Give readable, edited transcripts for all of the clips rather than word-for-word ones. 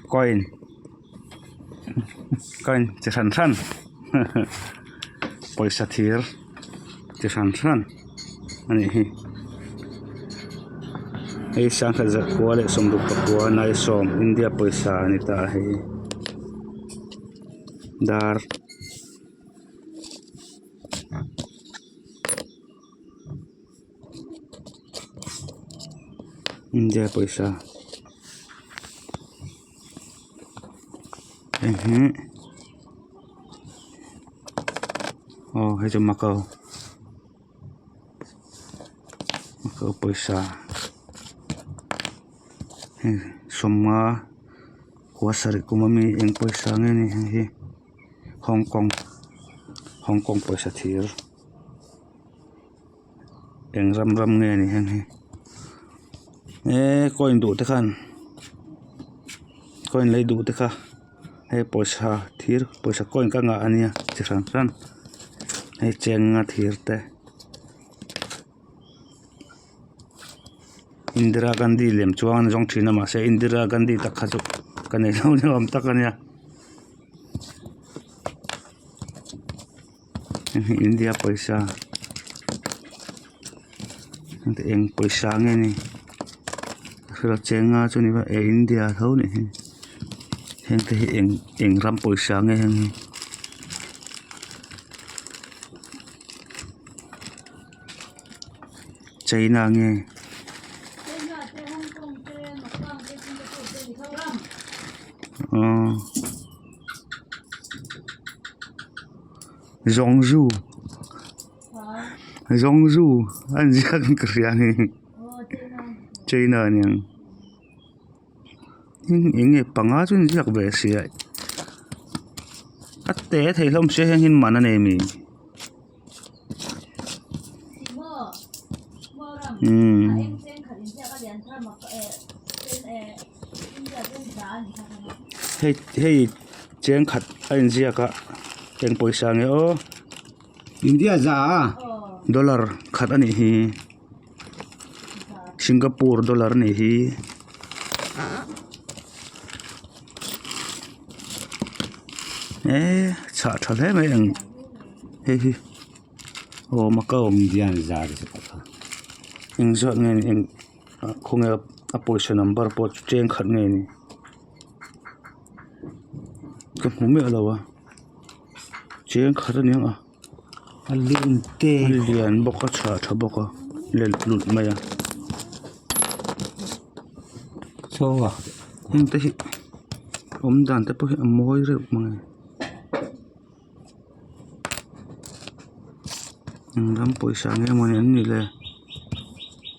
coin chỉ sẵn sẵn पैसा thir chỉ sẵn sẵn anh ấy ấy sang cái giặc qua lại xong được qua này xong India पैसा này ta hay dar India पैसा hay cho Macau पैसा semua kuasa rekomendasi yang पैसा ini Hong Kong पैसा thir yang ram nghe này coin đủ thế kan coin lấy đủ thế ka hay पैसा thir पैसा coin ka nga ania chiran hay cheng nga thir te Indira Gandhi lem chuang jong thina ma se Indira Gandhi tak kha chu kanai lo ne om tak ania India पैसा ante eng पैसा nge ni khra chenga chu ni ba India tho ni heng te eng ram पैसा nge heng China nge Zhongzhou anh giác cái này China nè những người bằng á chúng giác về xí ấy té thấy không sẽ hình mà này mi hey chén khát anh giác cả chén पैसा nghe ô India za dollar khat ani hi Singapore dollar ni hi cha thale mai ang hi o Macau India za ri sa ing zo nge ing khonge a position number po cheng khat nge ni ka humi alawa cheng khat ni a Alien te alien boka cha tha boka le lut maya so wa hing te hi dan te po hi amoi re mangai ram पैसा nge mon ni le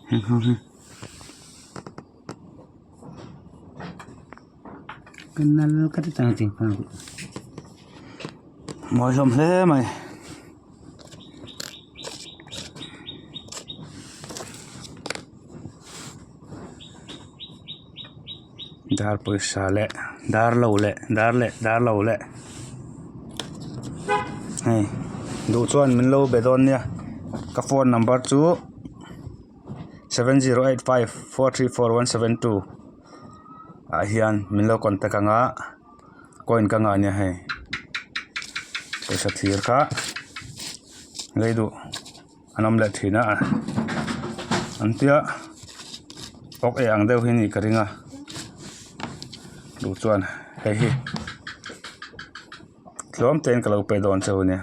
heng ha kenal ka ta ting pa moi som le mai dar पैसा le dar lo le hey du chuan min lo be don nia ka phone number chu 7085434172 a hian min lo contact anga coin ka nga nia he पैसा thir kha lei du anom le thina antia ok ang deu hi ni karinga du chuan hei hi tlom ten kalau pe don cheu ne